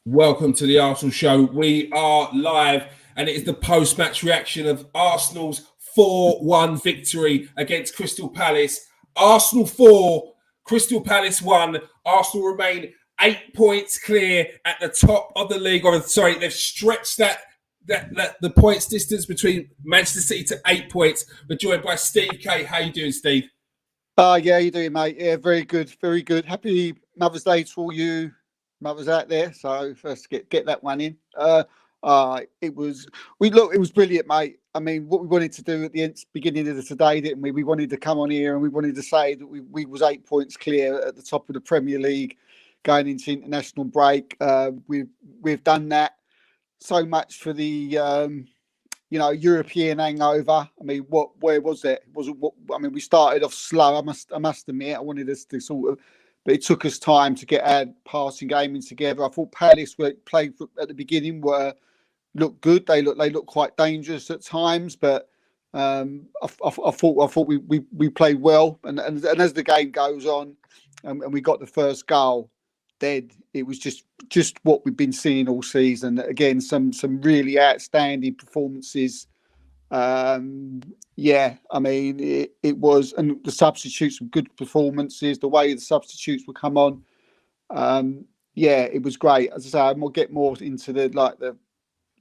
Welcome to the Arsenal Show. We are live, and it is the post-match reaction of Arsenal's 4-1 victory against Crystal Palace. Arsenal 4, Crystal Palace 1. Arsenal remain 8 points clear at the top of the league. Or sorry, they've stretched that the points distance between Manchester City to 8 points. We're joined by Steve K. How you doing, Steve? Yeah, you doing, mate? Yeah, very good, very good. Happy Mother's Day to all you mothers out there. So first get that one in. It was brilliant, mate. I mean, what we wanted to do at the beginning of today, didn't we? We wanted to come on here and we wanted to say that we was 8 points clear at the top of the Premier League going into international break. We've done that. So much for the European hangover. I mean, where was it? We started off slow. I must admit, I wanted us to sort of, but it took us time to get our passing game in together. I thought Palace played at the beginning looked good. They looked quite dangerous at times, but I thought we played well. And as the game goes on, and we got the first goal, then it was just what we've been seeing all season. Again, some really outstanding performances. I mean, it was, and the substitutes, some good performances. The way the substitutes would come on, it was great. As I say, I'll get more into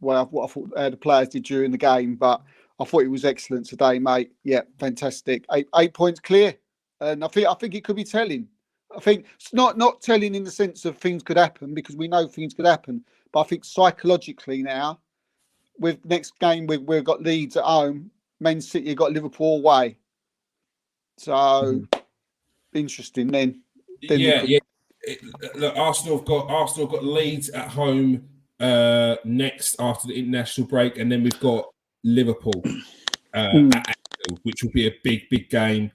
what I thought the players did during the game, but I thought it was excellent today, mate. Yeah, fantastic. 8 points clear, and I think it could be telling. I think it's not telling in the sense of things could happen, because we know things could happen. But I think psychologically now, with next game we've got Leeds at home, Man City got Liverpool away. So interesting then. Look, Arsenal have got Leeds at home next after the international break, and then we've got Liverpool at Anfield, which will be a big game.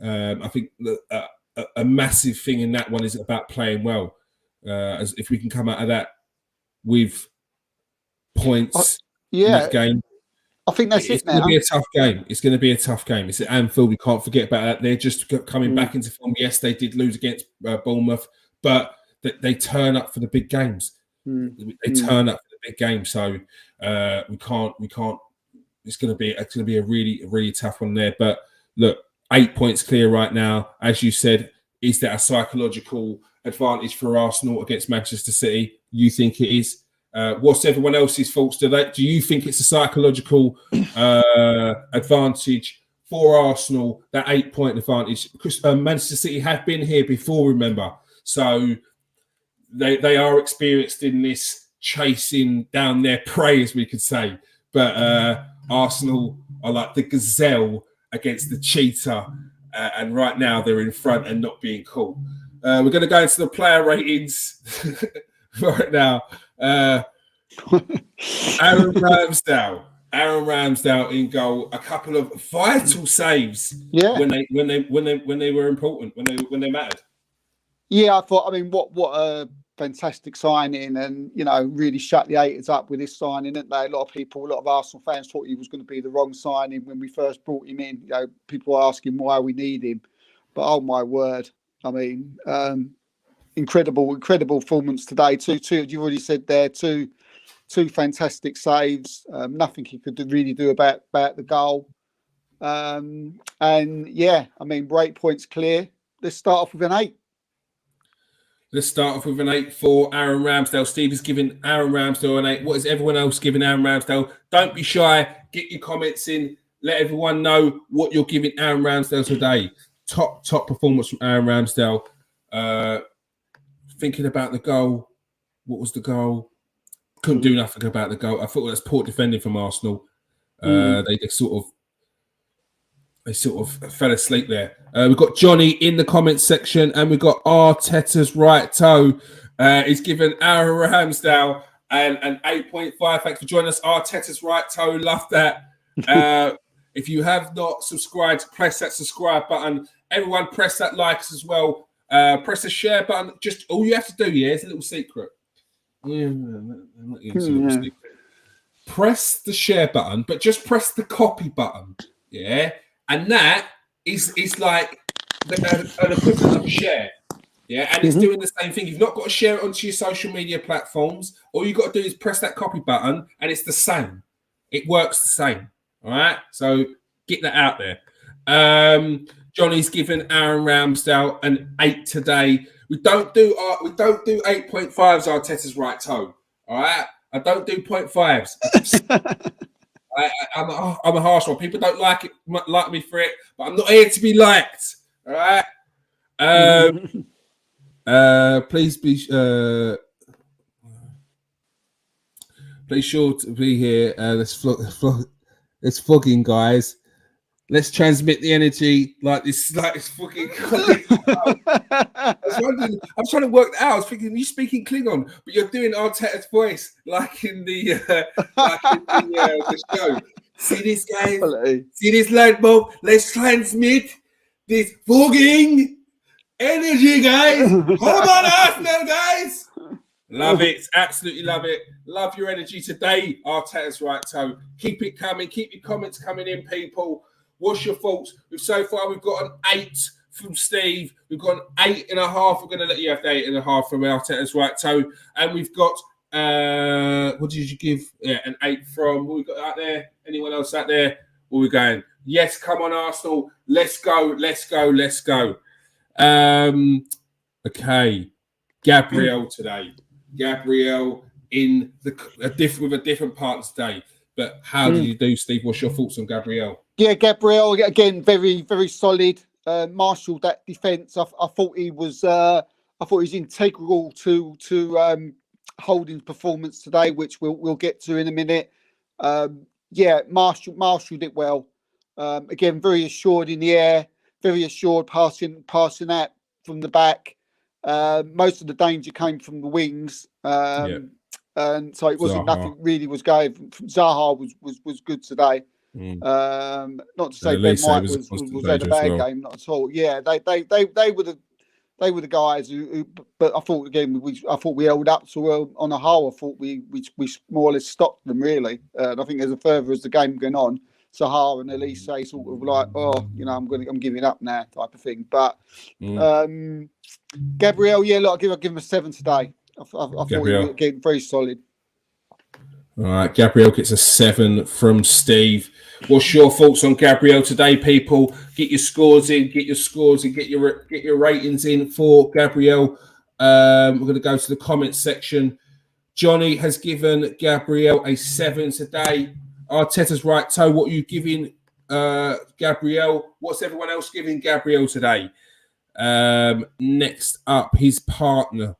I think that. A massive thing in that one is about playing well. As if we can come out of that with points in that game. I think that's it's going to be a tough game. It's going to be a tough game. It's at Anfield. We can't forget about that. They're just coming back into form. Yes, they did lose against Bournemouth, but they turn up for the big games. They turn up for the big games. So we can't. It's going to be a really tough one there. But look. 8 points clear right now. As you said, is that a psychological advantage for Arsenal against Manchester City? You think it is? What's everyone else's thoughts? Do you think it's a psychological advantage for Arsenal, that 8 point advantage? Because Manchester City have been here before, remember. So they are experienced in this chasing down their prey, as we could say. But Arsenal are like the gazelle against the cheetah, and right now they're in front and not being caught. We're going to go into the player ratings right now. Aaron Ramsdale in goal. A couple of vital saves. Yeah. When they were important, when they mattered. Yeah, I thought. I mean, what a fantastic signing, and really shut the haters up with this signing, didn't they? A lot of Arsenal fans thought he was going to be the wrong signing when we first brought him in. People were asking why we need him, but oh my word! I mean, incredible performance today. Two. You've already said there. Two fantastic saves. Nothing he could really do about the goal. And yeah, I mean, 8 points clear. Let's start off with an 8. Let's start off with an 8 for Aaron Ramsdale. Steve is giving Aaron Ramsdale an 8. What is everyone else giving Aaron Ramsdale? Don't be shy. Get your comments in. Let everyone know what you're giving Aaron Ramsdale today. Top performance from Aaron Ramsdale. Thinking about the goal. What was the goal? Couldn't do nothing about the goal. I thought that's poor defending from Arsenal. They sort of fell asleep there. We've got Johnny in the comments section, and we've got Arteta's right toe. He's given Aaron Ramsdale an 8.5. Thanks for joining us. Arteta's right toe. Love that. If you have not subscribed, press that subscribe button. Everyone press that likes as well. Press the share button. Just all you have to do, is a little secret. Press the share button, but just press the copy button. Yeah. And that is like an equivalent of a share. Yeah, and it's doing the same thing. You've not got to share it onto your social media platforms. All you've got to do is press that copy button, and it's the same. It works the same. All right. So get that out there. Johnny's given Aaron Ramsdale an 8 today. We don't do 8.5s. Arteta's right toe. All right. I don't do 0.5s. I'm a harsh one. People don't like me for it, but I'm not here to be liked. All right. Please be sure to be here. Let's flogging, guys. Let's transmit the energy like this fucking. I was trying to work that out. I was thinking you speaking Klingon, but you're doing Arteta's voice like in the show. See this, guys? See this light bulb? Let's transmit this flogging energy, guys. Come on, Arsenal, guys. Love it. Absolutely love it. Love your energy today, Arteta's right toe. Keep it coming. Keep your comments coming in, people. What's your thoughts? So far, we've got an 8 from Steve. We've got an 8.5. We're going to let you have the 8.5 from Arteta's right toe. And we've got, what did you give? Yeah, an 8 from, what we got out there? Anyone else out there? Where we going? Yes, come on, Arsenal. Let's go. Let's go. Let's go. Okay. Gabriel today. Gabriel in with a different part today. But how did you do, Steve? What's your thoughts on Gabriel? Yeah, Gabriel again, very, very solid. Marshalled that defence. I thought he was integral to Holding's performance today, which we'll get to in a minute. Marshalled it well. Again, very assured in the air, very assured passing out from the back. Most of the danger came from the wings. And so it wasn't nothing really was going. Zaha was good today. Not to say Ben White was had a bad game, not at all. Yeah, they were the guys who. But I thought again we held up so well on the whole. I thought we more or less stopped them really. And I think as further as the game went on, Zaha and Elise sort of like, I'm giving up now type of thing. But Gabriel, I'll give him a 7 today. I thought he was getting very solid. All right, Gabriel gets a 7 from Steve. What's your thoughts on Gabriel today, people? Get your scores in, get your ratings in for Gabriel. We're going to go to the comments section. Johnny has given Gabriel a 7 today. Arteta's right toe. What are you giving Gabriel? What's everyone else giving Gabriel today? Next up, his partner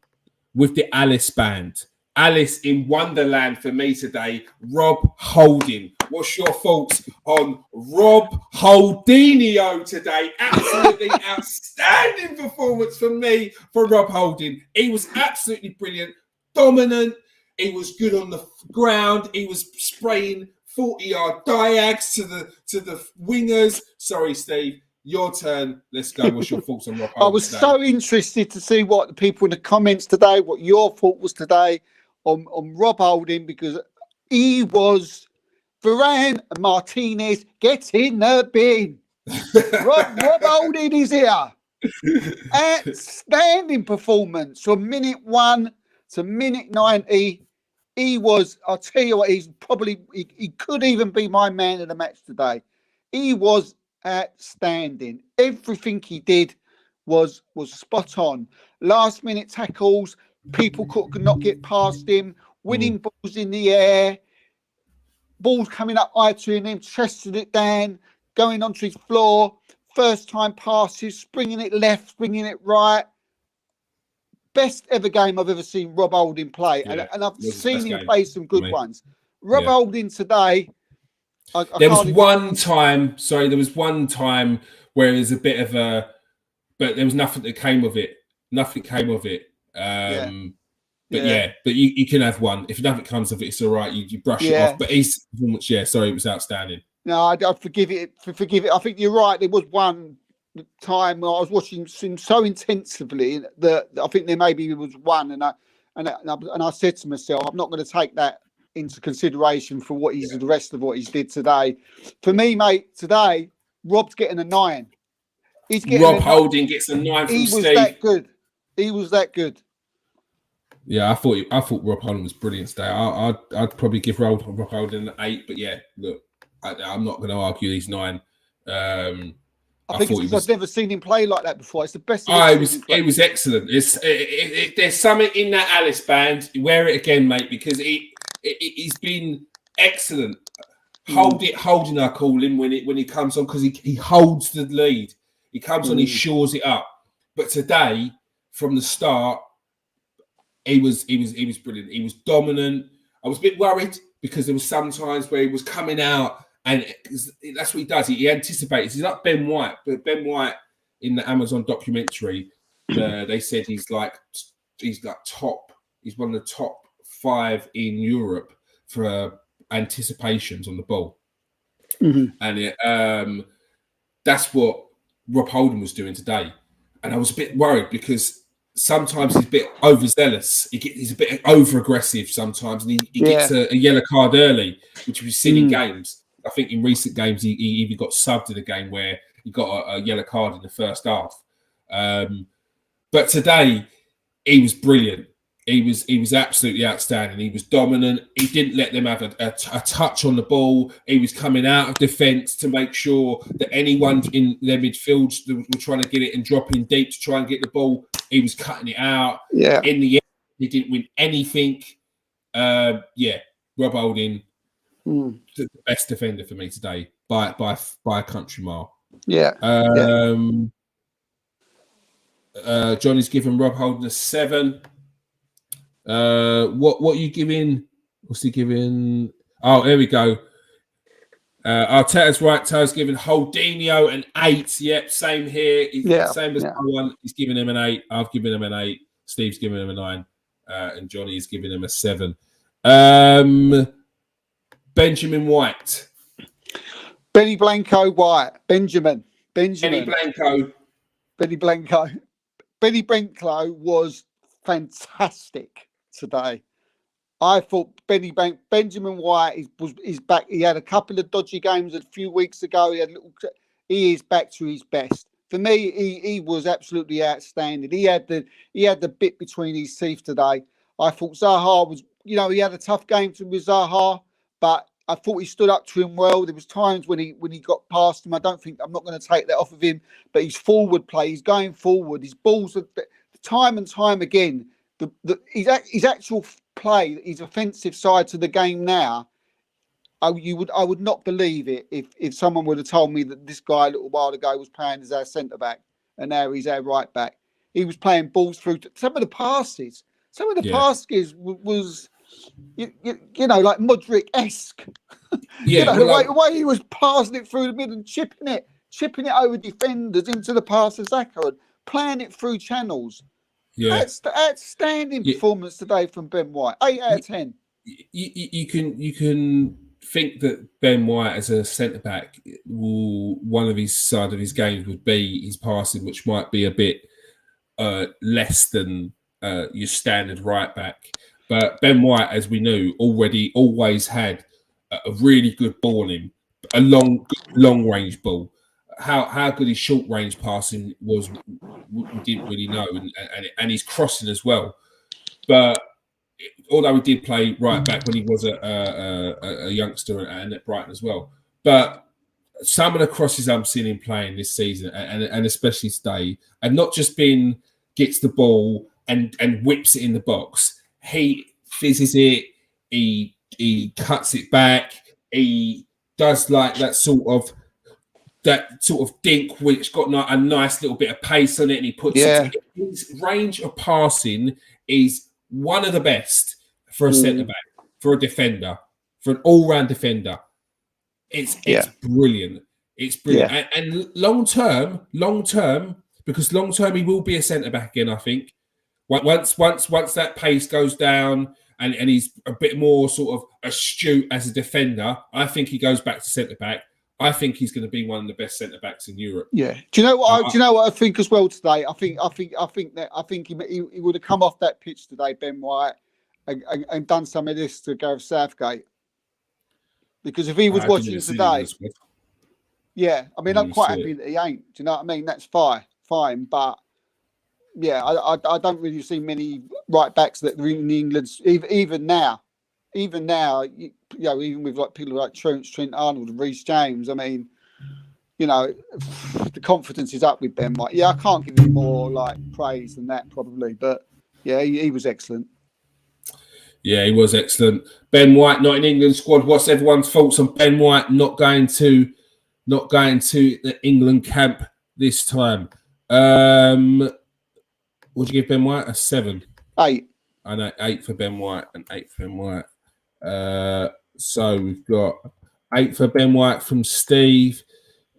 with the Alice band. Alice in Wonderland for me today. Rob Holding. What's your thoughts on Rob Holdinho today? Absolutely outstanding performance for me for Rob Holding. He was absolutely brilliant, dominant. He was good on the ground. He was spraying 40-yard diags to the wingers. Sorry, Steve. Your turn. Let's go. What's your thoughts on Rob Holding? I was so interested to see what the people in the comments today, what your thought was today on Rob Holding, because he was Varane and Martinez get in the bin. Rob Holding is here. Outstanding performance from minute 1 to minute 90. He was, I'll tell you what, he could even be my man of the match today. He was outstanding. Everything he did was spot on. Last minute tackles, people could not get past him, winning balls in the air, balls coming up high to him, chesting it down, going onto his floor, first time passes, springing it left, springing it right. Best ever game I've ever seen Rob Holding play. And I've seen him play some good ones. Rob Holding today, there was one time where there's a bit of a, but there was nothing that came of it. Nothing came of it. But you can have one. If nothing comes of it, it's all right. You brush it off. But his performance, it was outstanding. No, I forgive it. Forgive it. I think you're right. There was one time where I was watching him so intensively that I think there maybe was one, and I said to myself, I'm not going to take that into consideration for what the rest of what he's did today. For me, mate, today Rob's getting a 9. He's getting Rob Holding gets a 9 from Steve. He was that good. He was that good. Yeah, I thought Rob Holding was brilliant today. I'd probably give Rob Holding an 8, but yeah, look, I'm not going to argue he's 9. I think it's because I've never seen him play like that before. It's the best. It was excellent. There's something in that Alice band. Wear it again, mate, because he's been excellent. Holding, I call him when he comes on, because he holds the lead. He comes on, he shores it up. But today, from the start, he was brilliant. He was dominant. I was a bit worried because there was some times where he was coming out. And that's what he does. He anticipates. He's like Ben White, but Ben White in the Amazon documentary, they said he's top. He's one of the top 5 in Europe for anticipations on the ball, and that's what Rob Holding was doing today. And I was a bit worried because sometimes he's a bit overzealous. He's a bit over aggressive sometimes, and he gets a yellow card early, which we've seen in games. I think in recent games, he even got subbed in a game where he got a yellow card in the first half. But today, he was brilliant. He was absolutely outstanding. He was dominant. He didn't let them have a touch on the ball. He was coming out of defence to make sure that anyone in their midfield were trying to get it and dropping deep to try and get the ball. He was cutting it out. Yeah. In the end, he didn't win anything. Rob Holding. The best defender for me today by a country mile. Johnny's given Rob Holding a 7. What are you giving? What's he giving? Oh, here we go. Arteta's right. To's giving Holdinho an 8. Yep, same here. Same as one. He's giving him an 8. I've given him an 8. Steve's giving him a 9, and Johnny is giving him a 7. Benjamin White. Benny Blanco White. Benjamin. Benny Blanco. Benny Blanco. Benny Blanco was fantastic today. I thought Benjamin White is back. He had a couple of dodgy games a few weeks ago. He is back to his best. For me, he was absolutely outstanding. He had the bit between his teeth today. I thought Zaha was, he had a tough game with Zaha, but I thought he stood up to him well. There was times when he got past him. I'm not going to take that off of him, but his forward play, he's going forward. His balls, time and time again, his actual play, his offensive side to the game now. I would not believe it if someone would have told me that this guy a little while ago was playing as our centre back and now he's our right back. He was playing balls through some of the passes. Some of the passes was, like Modric-esque. The way he was passing it through the middle and chipping it over defenders into the pass of Xhaka and playing it through channels. Yeah, that's outstanding performance today from Ben White. 8 out of 10. You can think that Ben White as a centre back one of his side of his games would be his passing, which might be a bit less than your standard right back. But Ben White, as we knew, always had a really good ball in him, a long range ball. How good his short range passing was, we didn't really know, and his crossing as well. But although he did play right back when he was a youngster and at Brighton as well, but some of the crosses I'm seeing him playing this season, and especially today, and not just gets the ball and whips it in the box. He fizzes it. He cuts it back. He does like that sort of dink, which got a nice little bit of pace on it, and he puts it. His range of passing is one of the best for a centre back, for a defender, for an all-round defender. It's brilliant. It's brilliant. Yeah. And long term, because long term he will be a centre back again. I think once that pace goes down and he's a bit more sort of astute as a defender, I think he goes back to centre back. I think he's going to be one of the best centre backs in Europe. Yeah. Do you know what I think as well today? I think he would have come off that pitch today, Ben White, and done some of this to Gareth Southgate. Because if he was watching today, I'm quite happy that he ain't. Do you know what I mean? That's fine. But I don't really see many right backs that are in England even now. Even now, even with like people like Trent Arnold and Reece James. I mean, the confidence is up with Ben White. Yeah, I can't give him more like praise than that probably, but yeah, he was excellent. Yeah, he was excellent. Ben White not in England squad. What's everyone's thoughts on Ben White not going to the England camp this time? Would you give Ben White a 7? 8. I know 8 for Ben White and 8 for Ben White. So we've got 8 for Ben White from Steve.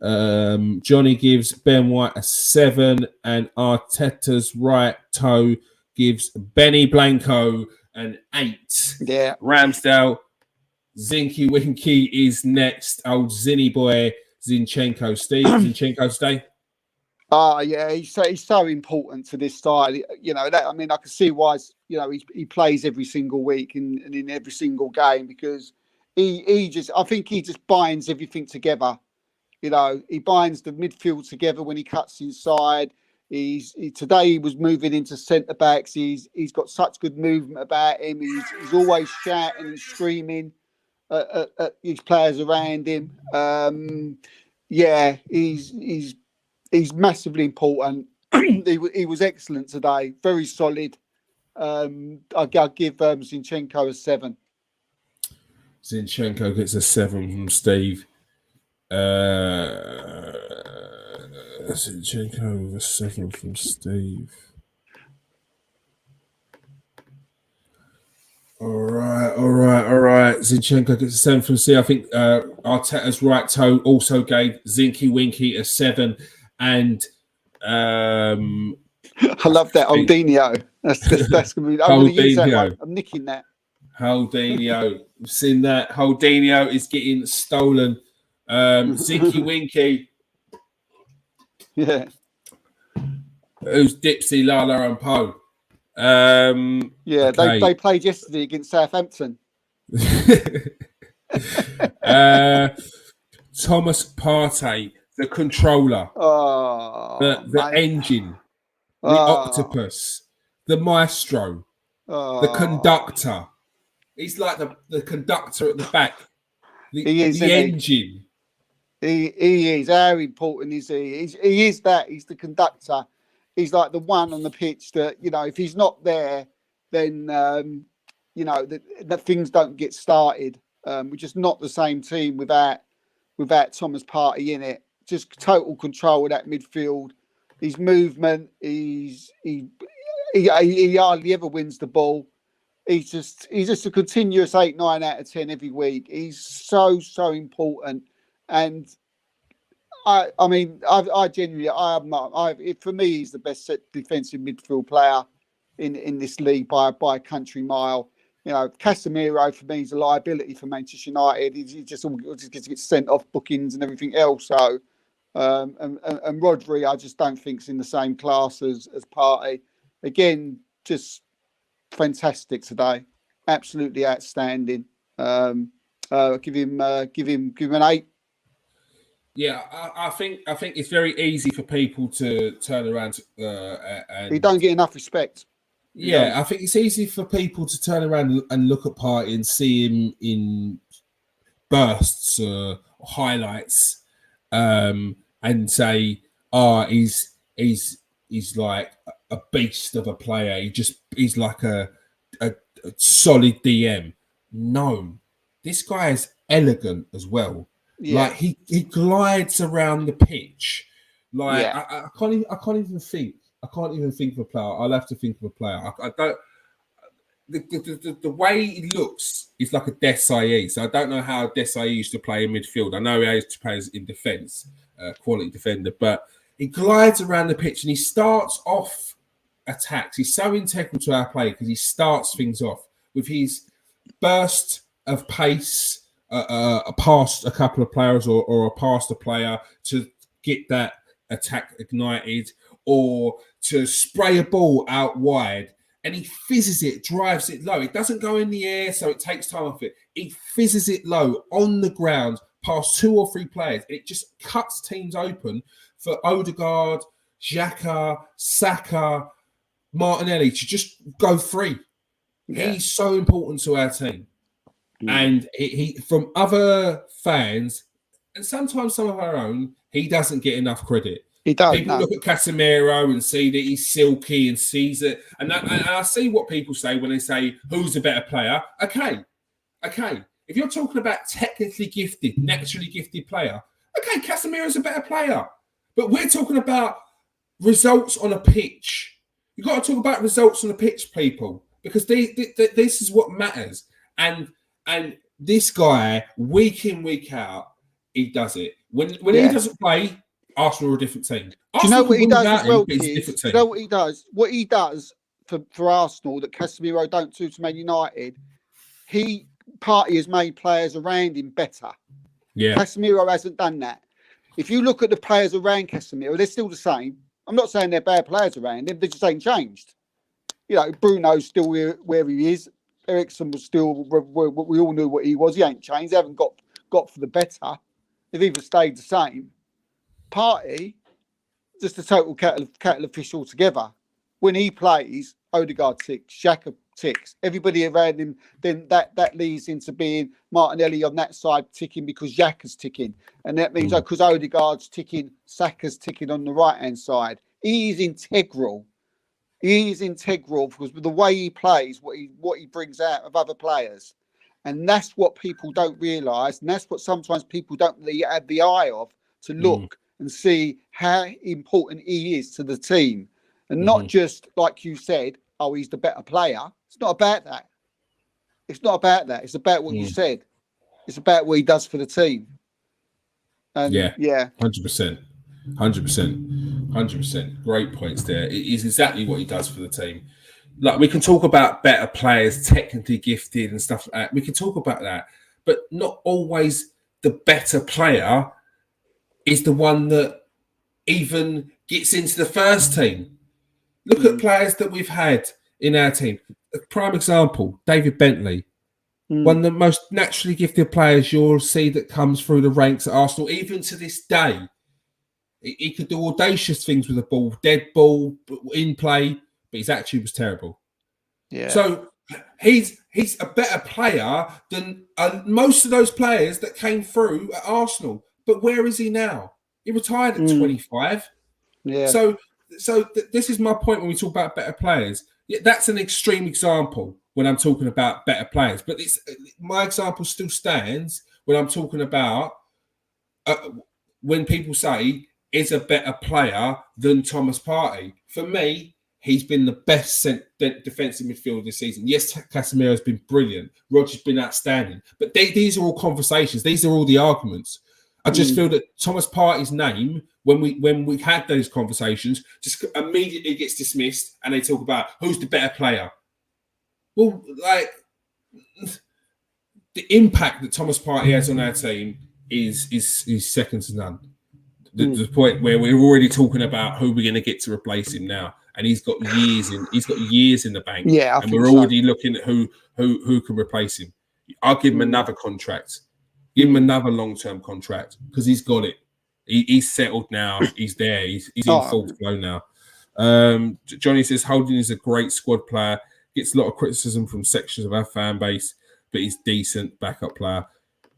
Johnny gives Ben White a 7, and Arteta's right toe gives Benny Blanco an 8. Yeah. Ramsdale, Zinky Winky is next. Old Zinny boy, Zinchenko. Steve, Zinchenko stay. Yeah, he's so important to this side. I can see why. He plays every single week and in every single game because I think he just binds everything together. He binds the midfield together when he cuts inside. Today he was moving into centre backs. He's got such good movement about him. He's always shouting and screaming at his players around him. He's massively important. he was excellent today. Very solid. I'll give Zinchenko a 7. Zinchenko gets a 7 from Steve. Zinchenko with a 7 from Steve. All right. Zinchenko gets a 7 from Steve. I think Arteta's right toe also gave Zinky Winky a 7. And I love that Aldinho. That's gonna be. I'm going to use that one. I'm nicking that. Aldinho, we've seen that. Aldinho is getting stolen. Zinky Winky. Yeah. Who's Dipsy, Lala, and Poe? Okay. They played yesterday against Southampton. Thomas Partey, the controller, the engine, the octopus, the maestro, the conductor. He's like the conductor at the back. The engine. He is. How important is he? He is that. He's the conductor. He's like the one on the pitch that, if he's not there, then, that things don't get started. We're just not the same team without Thomas Partey in it. Just total control of that midfield. His movement, he hardly ever wins the ball. He's just a continuous 8, 9 out of 10 every week. He's so important. And I genuinely, for me, he's the best defensive midfield player in this league by a country mile. Casemiro for me is a liability for Manchester United. He just gets sent off bookings and everything else. So, and Rodri, I just don't think is in the same class as Partey. Again, just fantastic today, absolutely outstanding. Give him an 8. Yeah, I think it's very easy for people to turn around and he don't get enough respect. Yeah, I think it's easy for people to turn around and look at Partey and see him in bursts or highlights, and say, he's like a beast of a player. He's like a solid DM. No, this guy is elegant as well. Yeah. Like he glides around the pitch. Like I can't even think. I can't even think of a player. I'll have to think of a player. I don't. The way he looks is like a Desailly. So I don't know how Desailly used to play in midfield. I know he used to play in defence, quality defender. But he glides around the pitch and he starts off attacks. He's so integral to our play because he starts things off with his burst of pace, past a couple of players or past a player to get that attack ignited, or to spray a ball out wide, and he fizzes it, drives it low. It doesn't go in the air, so it takes time off it. He fizzes it low on the ground past 2 or 3 players. It just cuts teams open for Odegaard, Xhaka, Saka, Martinelli to just go free. Yeah. He's so important to our team. And he from other fans, and sometimes some of our own, he doesn't get enough credit. People look at Casemiro and see that he's silky and sees it. And I see what people say when they say, who's a better player? Okay. If you're talking about technically gifted, naturally gifted player, okay, Casemiro's a better player. But we're talking about results on a pitch. You've got to talk about results on the pitch, people, because this is what matters. And this guy, week in, week out, he does it. When he doesn't play, Arsenal are a different team. Do you know what he does as well, Keith? Do you know what he does? What he does for Arsenal that Casemiro don't do to Man United, Partey has made players around him better. Yeah. Casemiro hasn't done that. If you look at the players around Casemiro, they're still the same. I'm not saying they're bad players around him, they just ain't changed. You know, Bruno's still where he is. Eriksen was still, we all knew what he was. He ain't changed. They haven't got for the better. They've either stayed the same. Partey, just a total cattle fish altogether. When he plays, Odegaard ticks, Xhaka ticks, everybody around him, then that leads into being Martinelli on that side ticking because Xhaka's ticking. And that means because Odegaard's ticking, Saka's ticking on the right-hand side. He is integral. He is integral because with the way he plays, what he brings out of other players. And that's what people don't realise. And that's what sometimes people don't really have the eye of to look and see how important he is to the team. And not just, like you said, oh, he's the better player. It's not about that. It's not about that. It's about what you said. It's about what he does for the team. And yeah. 100%. 100%. Great points there. It is exactly what he does for the team. Like, we can talk about better players, technically gifted and stuff like that. We can talk about that. But not always the better player is the one that even gets into the first team. Look at players that we've had in our team. A prime example, David Bentley. One of the most naturally gifted players you'll see that comes through the ranks at Arsenal, even to this day. He could do audacious things with the ball, dead ball, in play, but his attitude was terrible. Yeah. So he's a better player than most of those players that came through at Arsenal. But where is he now? He retired at 25. Yeah. So this is my point when we talk about better players. Yeah, that's an extreme example when I'm talking about better players. But my example still stands when I'm talking about when people say, is a better player than Thomas Partey. For me, he's been the best defensive midfielder this season. Yes, Casemiro's been brilliant. Roger's been outstanding. But these are all conversations. These are all the arguments. I just feel that Thomas Partey's name, when we had those conversations, just immediately gets dismissed, and they talk about who's the better player. Well, like, the impact that Thomas Partey has on our team is second to none. The point where we're already talking about who we're going to get to replace him now, and he's got years in the bank. Yeah, and we're already looking at who can replace him. I'll give him another contract. Give him another long-term contract because he's got it. He's settled now. He's there. He's in full flow now. Johnny says Holding is a great squad player. Gets a lot of criticism from sections of our fan base, but he's decent backup player.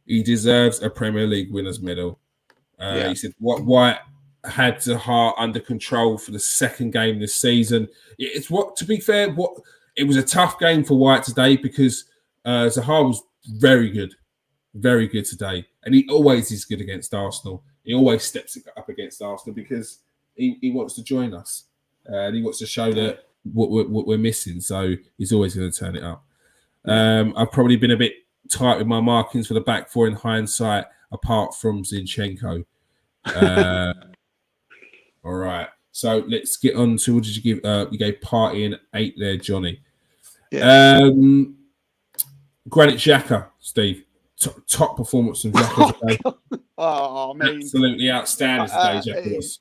He deserves a Premier League winners medal. He said White had Zaha under control for the second game this season. To be fair, it was a tough game for White today because Zaha was very good today, and he always is good against Arsenal. He always steps up against Arsenal because he wants to join us, and he wants to show that what we're missing. So he's always going to turn it up. I've probably been a bit tight with my markings for the back four in hindsight, apart from Zinchenko. All right, so let's get on to what did you give? You gave Partey an 8 there, Johnny. Yeah. Granit Xhaka, Steve. Top performance from Xhaka today. Oh, man. Absolutely outstanding today, Xhaka was.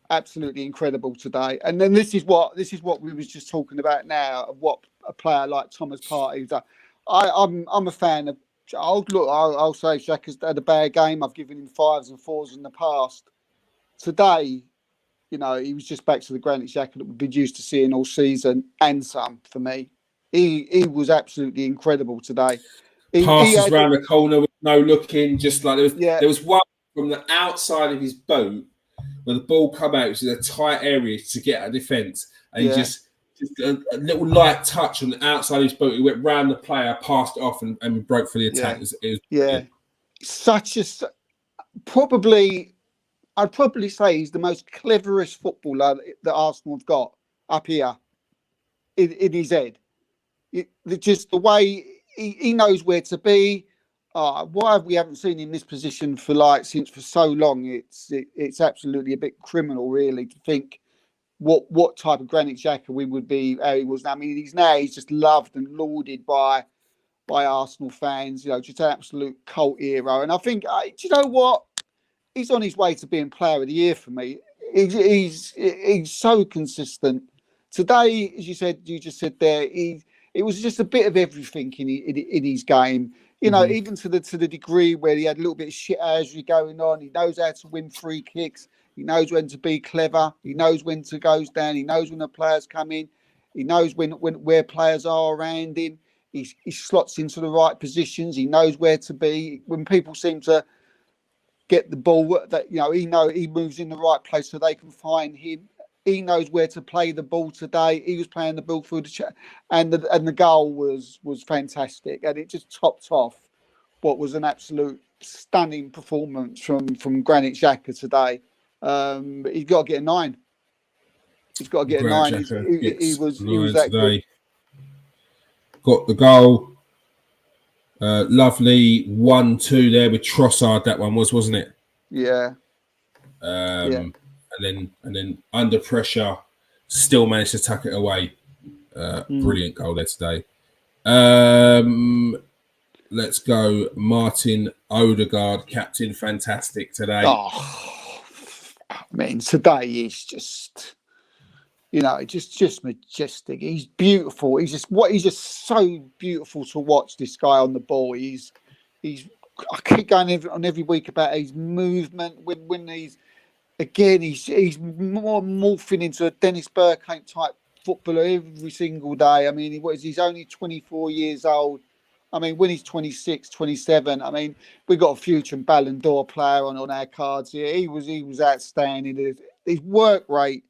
Absolutely incredible today. And then this is what we was just talking about now, of what a player like Thomas Partey does. I'm a fan of. I'll say Xhaka's had a bad game. I've given him 5s and 4s in the past. Today, You know, he was just back to the Granit Xhaka that we've been used to seeing all season and some for me. He was absolutely incredible today. Passes round the corner with no looking, just like there was one from the outside of his boot where the ball come out, which is a tight area to get at defence, and he just a little light touch on the outside of his boot. He went round the player, passed it off, and broke for the attack. It was such a probably. I'd probably say he's the most cleverest footballer that Arsenal have got up here in his head. Just the way he knows where to be. Why we haven't seen him in this position for so long? It's absolutely a bit criminal, really, to think what type of Granit Xhaka we would be. How he was. I mean, he's just loved and lauded by Arsenal fans. You know, just an absolute cult hero. And I think, do you know what? He's on his way to being Player of the Year for me. He's so consistent. Today, as you just said there, it was just a bit of everything in his game. You know, even to the degree where he had a little bit of shit-housery going on. He knows how to win free kicks. He knows when to be clever. He knows when to go down. He knows when the players come in. He knows where players are around him. He slots into the right positions. He knows where to be. When people seem to get the ball, that he moves in the right place so they can find him. He knows where to play the ball today. He was playing the ball through the chat, and the goal was fantastic, and it just topped off what was an absolute stunning performance from Granit Xhaka today. He's got to get a 9. He's got to get a 9. He was that good. Got the goal. Lovely 1-2 there with Trossard. That one wasn't it? Yeah. And then under pressure, still managed to tuck it away. Brilliant goal there today. Let's go, Martin Odegaard, captain, fantastic today. Oh, I mean, today is just. Just majestic. He's beautiful. He's just so beautiful to watch. This guy on the ball. I keep going on every week about his movement. When he's more morphing into a Dennis Bergkamp type footballer every single day. I mean, he's only 24 years old. I mean, when he's 26, 27, I mean, we got a future Ballon d'Or player on our cards here. He was outstanding. His work rate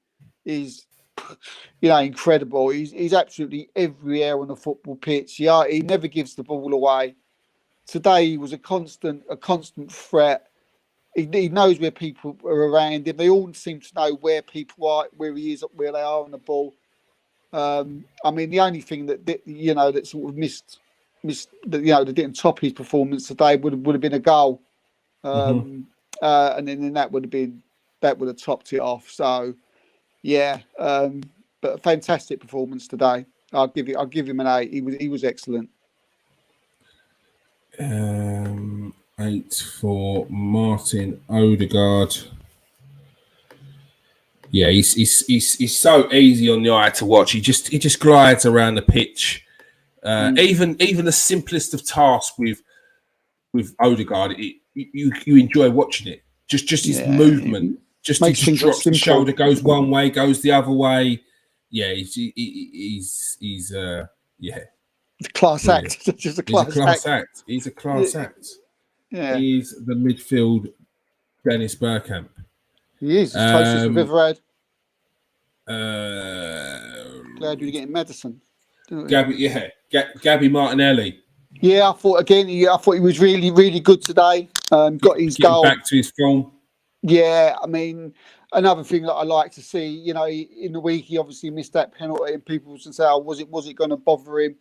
is. Incredible. He's absolutely everywhere on the football pitch. He never gives the ball away. Today he was a constant threat. He knows where people are around him. They all seem to know where people are, where he is, where they are on the ball. I mean, the only thing that sort of missed that didn't top his performance today would have been a goal, and then that would have topped it off. So. Yeah, but a fantastic performance today. I'll give him an 8. He was excellent. 8 for Martin Odegaard. Yeah, he's so easy on the eye to watch. He just glides around the pitch. Even the simplest of tasks with Odegaard, you enjoy watching it. Just his movement. Just he just drops the shoulder, goes one way, goes the other way. Yeah, he's class act. Just a class act. He's a class act. Yeah, he's the midfield Dennis Bergkamp. He is as close as we've ever had. Glad you're getting medicine. Gabby Martinelli. Yeah, I thought he was really, really good today. Got his goal. Back to his form. Yeah, I mean, another thing that I like to see, in the week he obviously missed that penalty, and people would say, "Oh, was it going to bother him?"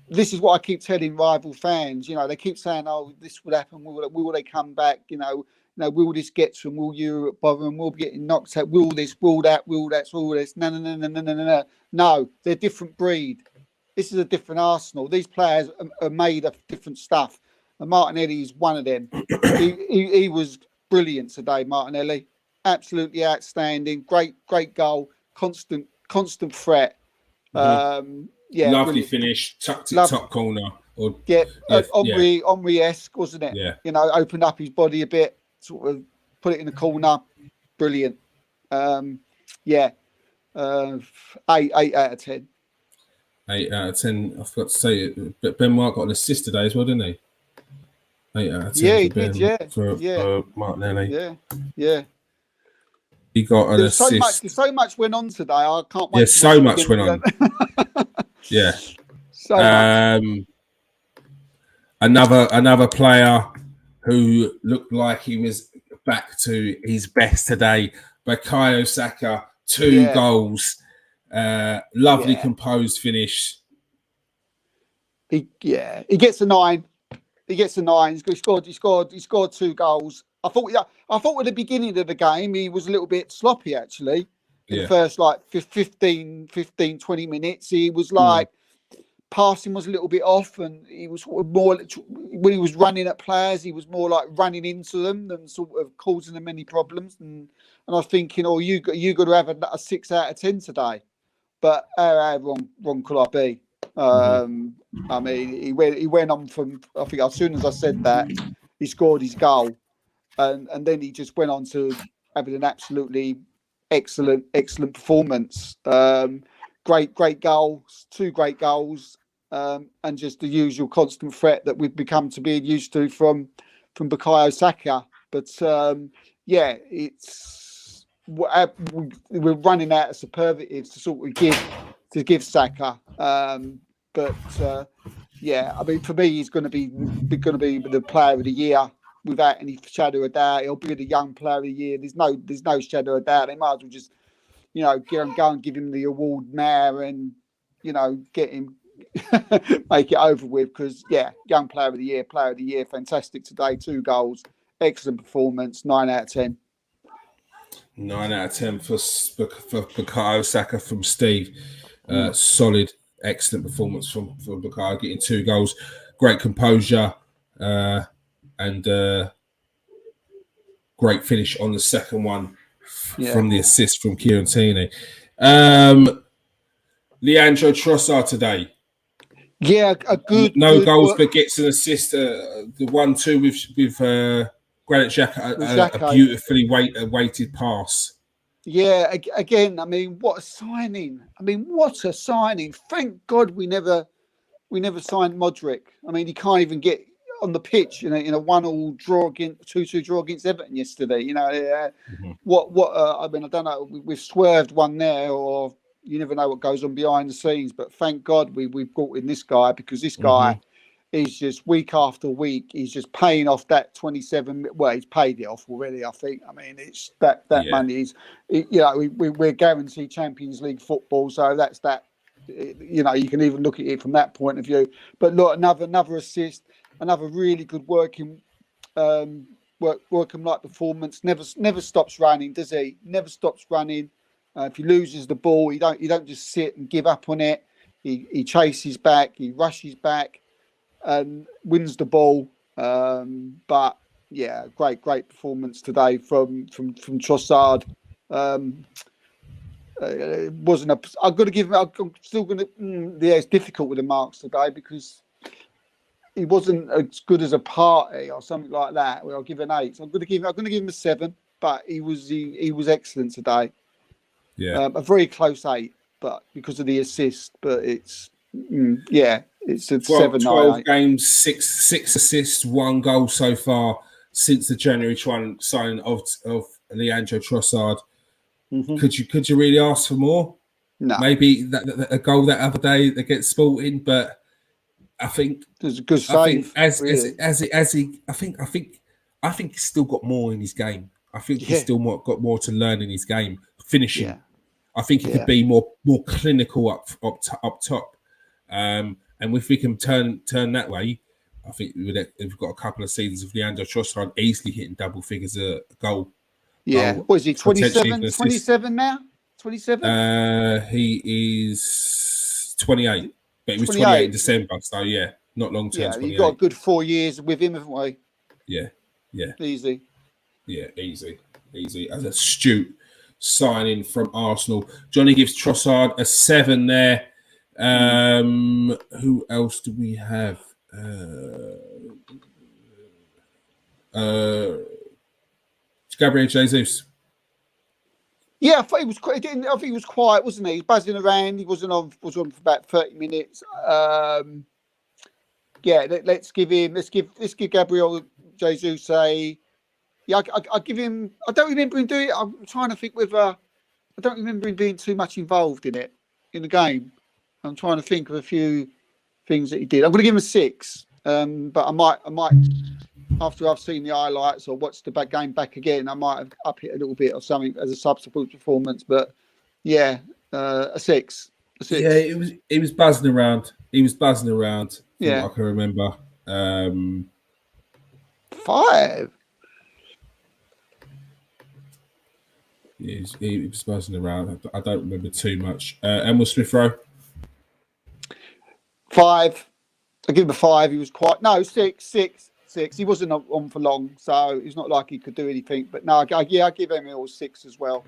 This is what I keep telling rival fans. They keep saying, "Oh, this would happen. Will they come back? Will this get to him? Will Europe bother him? Will be getting knocked out? Will this? Will that? Will that? Will this?" No. No, they're a different breed. This is a different Arsenal. These players are made of different stuff, and Martinelli is one of them. He was brilliant today, Martinelli. Absolutely outstanding. Great goal. Constant threat. Lovely brilliant finish. Tucked it top corner. Omri-esque, wasn't it? Yeah. Opened up his body a bit, sort of put it in the corner. Brilliant. Yeah, 8 out of 10. 8 out of 10. I forgot to say it, but Ben White got an assist today as well, didn't he? 8 out of 10 Yeah, for he Ben, did. for Martinelli. Yeah. He got an There's assist. so much went on today. I can't wait. Yeah, to so watch much it went again. on. Yeah. So much. Another player who looked like he was back to his best today, Bukayo Saka, 2 goals, lovely composed finish. He gets a 9. He gets a 9. He scored 2 goals. I thought at the beginning of the game he was a little bit sloppy actually. In the first 15, 20 minutes, he was like passing was a little bit off, and he was more when he was running at players, he was more like running into them than sort of causing them any problems. And I was thinking, oh, you got to have a 6 out of 10 today. But how wrong could I be? I mean, he went on from, I think as soon as I said that, he scored his goal, and then he just went on to having an absolutely excellent performance. Great goals, 2 great goals, and just the usual constant threat that we've become to being used to from Bukayo Saka. But it's we're running out of superlatives to sort of give Saka. But I mean, for me, he's going to be the player of the year without any shadow of doubt. He'll be the young player of the year. There's no shadow of doubt. They might as well just go and give him the award now, and get him make it over with, because young player of the year, fantastic today, 2 goals, excellent performance, 9 out of 10. 9 out of 10 for Bukayo Saka from Steve. Solid, excellent performance from Bukayo, getting 2 goals, great composure, and great finish on the second one from the assist from Kieran Tierney. Leandro Trossard today. Yeah, a good goals, work. But gets an assist. The 1-2 with Granit Xhaka, a beautifully weighted pass. Yeah, again, I mean, what a signing! Thank God we never signed Modric. I mean, he can't even get on the pitch in a 1-1 draw against 2-2 draw against Everton yesterday. What? I mean, I don't know. We've swerved one there, or you never know what goes on behind the scenes. But thank God we brought in this guy, because this guy is just week after week. He's just paying off that 27. Well, he's paid it off already, I think. I mean, it's that money is. We're guaranteed Champions League football, so that's that. You can even look at it from that point of view. But look, another assist, another really good working like performance. Never stops running, does he? Never stops running. If he loses the ball, he don't just sit and give up on it. He chases back, he rushes back, and wins the ball. But yeah, great performance today from Trossard. It wasn't a. I'm going to give him. I'm still going to. It's difficult with the marks today, because he wasn't as good as a Partey or something like that. I'll give an 8. So I'm going to give him a 7. But he was excellent today. Yeah, a very close 8, but because of the assist. But it's it's a 12 games, 6 assists, 1 goal so far since the January signing of Leandro Trossard. Could you really ask for more? No. Maybe a goal that other day against Sporting, but I think there's a good save. I think he's still got more in his game. I think he's still got more to learn in his game. Finishing, I think he could be more clinical up top. And if we can turn that way, I think we've got a couple of seasons of Leandro Trossard easily hitting double figures a goal. Yeah, what is he? 27? 27 now? 27? He is 28, but he was 28 in December, so not long term. Yeah, you've got a good 4 years with him, haven't we? Yeah. Easy. Yeah, easy. As astute signing from Arsenal. Johnny gives Trossard a 7 there. Who else do we have? Gabriel Jesus. Yeah, I thought he was quite. I think he was quiet, wasn't he? He was buzzing around. He wasn't on. Was on for about 30 minutes. Yeah, let's give Gabriel Jesus a. Yeah, I give him. I don't remember him doing it. I'm trying to think whether I don't remember him being too much involved in it in the game. I'm trying to think of a few things that he did. I'm going to give him a 6, but I might after I've seen the highlights or watched the game back again, I might have up it a little bit or something as a subsequent performance. But yeah, a 6. A 6. Yeah, he was buzzing around. He was buzzing around. Yeah, I can remember. 5. He was buzzing around. I don't remember too much. Emil Smith Rowe. 5. I give him a 5. He was quite 6. He wasn't on for long, so it's not like he could do anything. But no, I give Emil 6 as well.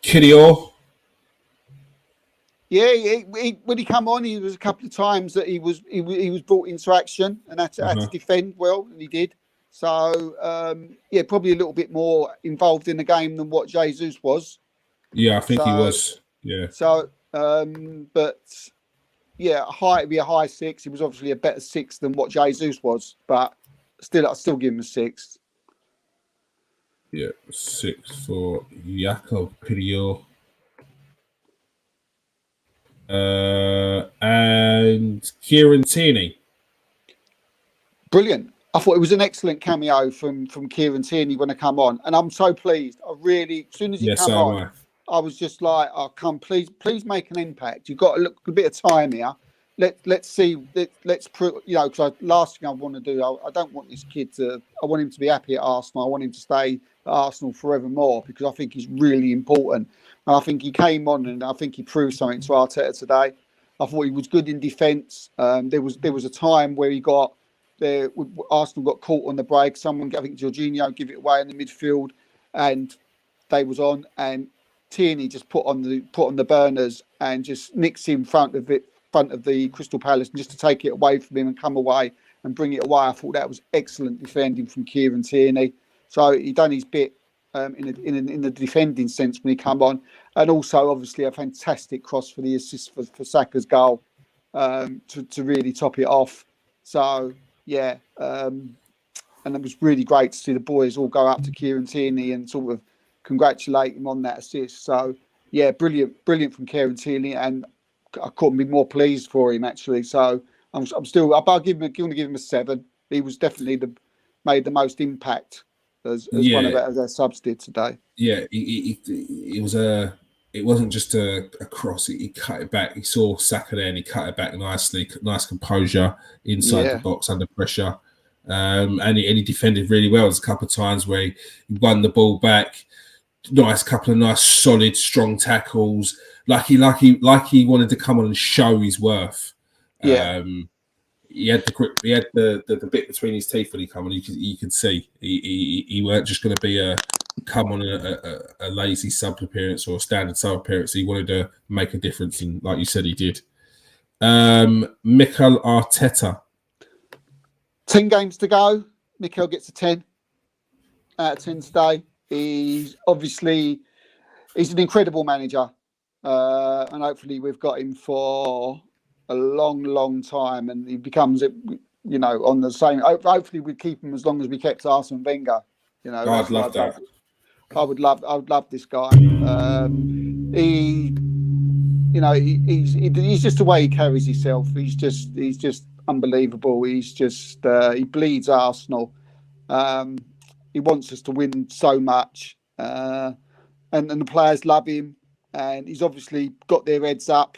Kidior. Yeah, when he come on, he was a couple of times that he was brought into action and had to defend well, and he did. So yeah, probably a little bit more involved in the game than what Jesus was. Yeah, I think he was. Yeah. So, but yeah, it'd be a high 6. He was obviously a better 6 than what Jesus was, but I'll still give him a 6. Yeah, 6 for Jakob Kidior. And Kieran Tierney. Brilliant. I thought it was an excellent cameo from Kieran Tierney when I come on, and I'm so pleased. I really, as soon as he come on, I was just like, "Oh, please make an impact. You've got a bit of time here. Let's see. Let's prove, because last thing I want to do, I don't want this kid to. I want him to be happy at Arsenal. I want him to stay at Arsenal forevermore because I think he's really important. And I think he came on and I think he proved something to Arteta today. I thought he was good in defence. There was a time where Arsenal got caught on the break. Someone, I think Jorginho, give it away in the midfield, and they was on, and Tierney just put on the burners and just nicks in front of the Crystal Palace, and just to take it away from him and come away and bring it away. I thought that was excellent defending from Kieran Tierney. So he done his bit in the defending sense when he come on, and also obviously a fantastic cross for the assist for Saka's goal to really top it off. So yeah, and it was really great to see the boys all go up to Kieran Tierney and sort of congratulate him on that assist. So yeah, brilliant from Kieran Tierney, and I couldn't be more pleased for him actually. So I'm still. I'll give him a 7. He was definitely made the most impact as one of our subs did today. Yeah, it was it wasn't just a cross. He cut it back. He saw Saka there and he cut it back nicely. Nice composure inside the box under pressure. And he defended really well. There's a couple of times where he won the ball back. Couple of nice, solid, strong tackles. Like he wanted to come on and show his worth. Yeah. He had the grip. He had the bit between his teeth when he come on. You could see he weren't just going to be a lazy sub appearance or a standard sub appearance. He wanted to make a difference, and like you said, he did. Mikel Arteta. 10 games to go. Mikel gets a 10 out of 10 today. He's an incredible manager, and hopefully we've got him for a long time, and he becomes on the same. Hopefully we keep him as long as we kept Arsene Wenger. I'd love that. I would love this guy. He's just the way he carries himself. He's just unbelievable. He bleeds Arsenal. He wants us to win so much, and the players love him. And he's obviously got their heads up,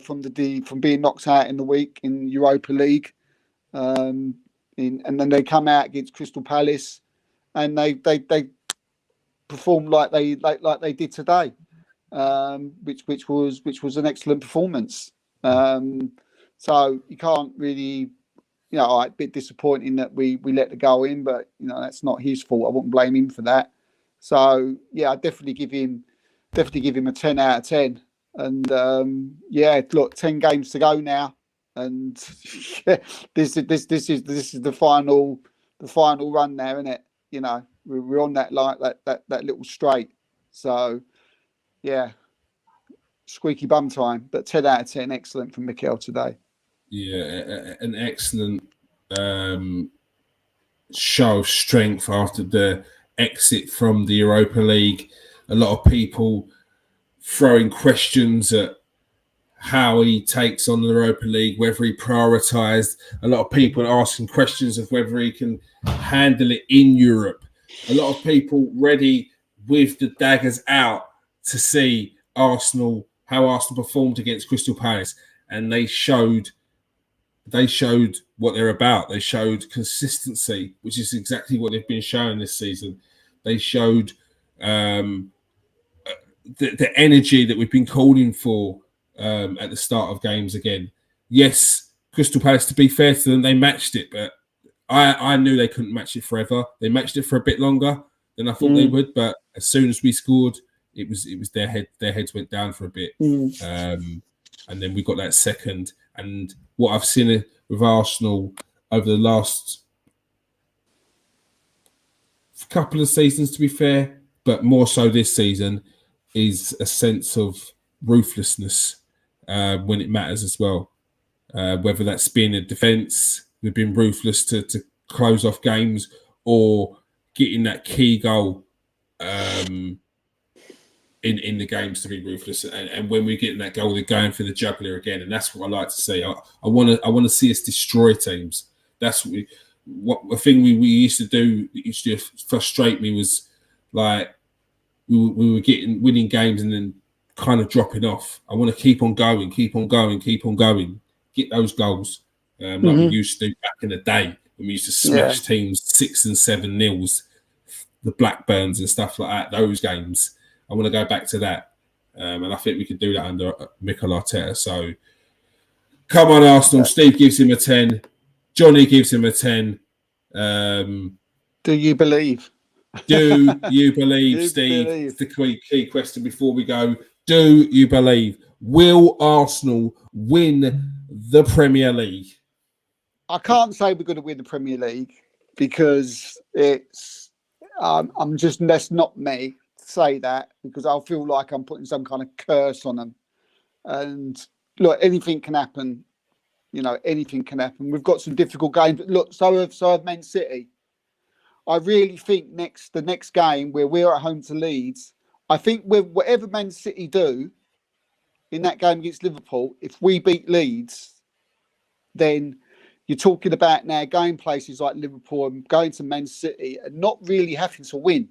from being knocked out in the week in Europa League, and then they come out against Crystal Palace, and they performed like they did today, which was an excellent performance. So you can't really, a bit disappointing that we let the goal in, but that's not his fault. I wouldn't blame him for that. So yeah, I definitely give him a 10 out of 10. And look, 10 games to go now, and this is the the final run there, isn't it? You know, we're on that that little straight. So, yeah, squeaky bum time. But 10 out of 10, excellent from Mikel today. Yeah, an excellent show of strength after the exit from the Europa League. A lot of people throwing questions at how he takes on the Europa League, whether he prioritised. A lot of people asking questions of whether he can handle it in Europe. A lot of people ready with the daggers out to see how Arsenal performed against Crystal Palace, and they showed what they're about. They showed consistency, which is exactly what they've been showing this season. They showed the energy that we've been calling for at the start of games again. Yes, Crystal Palace, to be fair to them, they matched it, but I knew they couldn't match it forever. They matched it for a bit longer than I thought they would, but as soon as we scored, it was their heads went down for a bit. And then we got that second. And what I've seen with Arsenal over the last couple of seasons, to be fair, but more so this season, is a sense of ruthlessness when it matters as well. Whether that's been a defence, we've been ruthless to close off games, or getting that key goal in the games to be ruthless. And when we're getting that goal, they're going for the jugular again, and that's what I like to see. I want to see us destroy teams. That's what the thing we used to do that used to frustrate me was like we were winning games and then kind of dropping off. I want to keep on going, get those goals like we used to do back in the day when we used to smash teams 6 and 7-0, the Blackburns and stuff like that. Those games, I want to go back to that, and I think we could do that under Mikel Arteta. So come on, Arsenal. Steve gives him a 10. Johnny gives him a 10. Do you believe? Do you believe, Steve? It's the key question before we go. Do you believe? Will Arsenal win the Premier League? I can't say we're going to win the Premier League because it's. That's not me to say that, because I'll feel like I'm putting some kind of curse on them. And look, anything can happen. You know, anything can happen. We've got some difficult games. But look, so have Man City. I really think the next game where we're at home to Leeds, I think whatever Man City do in that game against Liverpool, if we beat Leeds, then you're talking about now going places like Liverpool and going to Man City and not really having to win,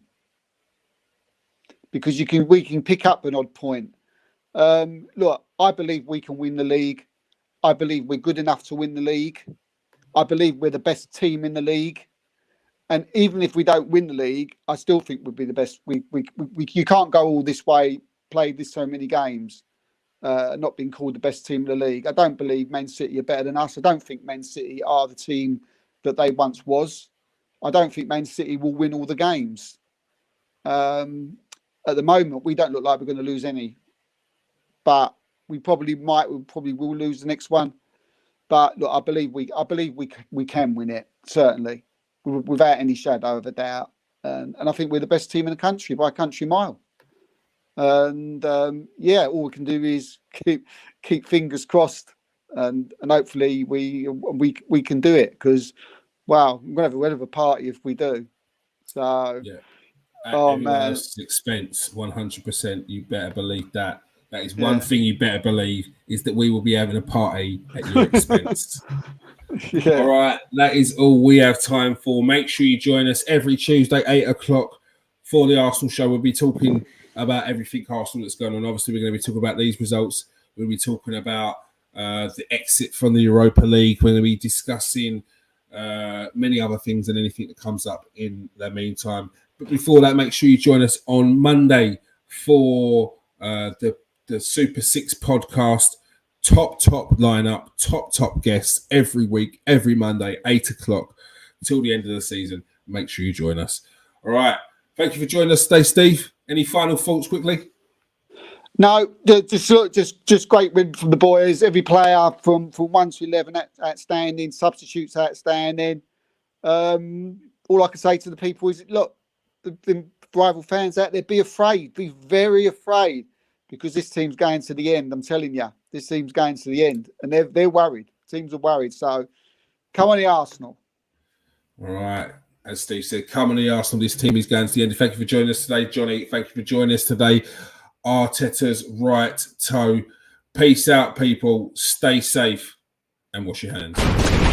because we can pick up an odd point. Look, I believe we can win the league. I believe we're good enough to win the league. I believe we're the best team in the league. And even if we don't win the league, I still think we'd be the best. You can't go all this way, play this so many games, not being called the best team in the league. I don't believe Man City are better than us. I don't think Man City are the team that they once was. I don't think Man City will win all the games. At the moment, we don't look like we're going to lose any, but we probably will lose the next one. But look, I believe we can win it, certainly, without any shadow of a doubt. And I think we're the best team in the country by a country mile. And all we can do is keep fingers crossed, and hopefully we can do it, because wow, I'm gonna have a whale of a party if we do. So at man, expense, 100%. You better believe that. That is one thing you better believe, is that we will be having a party at your expense. All right, that is all we have time for. Make sure you join us every Tuesday, 8 o'clock, for the Arsenal show. We'll be talking about everything Arsenal that's going on. Obviously, we're going to be talking about these results. We'll be talking about the exit from the Europa League. We're going to be discussing many other things and anything that comes up in the meantime. But before that, make sure you join us on Monday for the Super 6 podcast. Top lineup, top guests every week, every Monday, 8 o'clock until the end of the season. Make sure you join us. All right. Thank you for joining us today, Steve. Any final thoughts quickly? No, just great win from the boys. Every player from 1 to 11 outstanding, substitutes outstanding. All I can say to the people is, look, the rival fans out there, be afraid, be very afraid, because this team's going to the end. I'm telling you, this team's going to the end, and they're worried. Teams are worried. So come on, the Arsenal. All right. As Steve said, come on, the Arsenal. This team is going to the end. Thank you for joining us today, Johnny. Thank you for joining us today. Arteta's right toe. Peace out, people. Stay safe and wash your hands.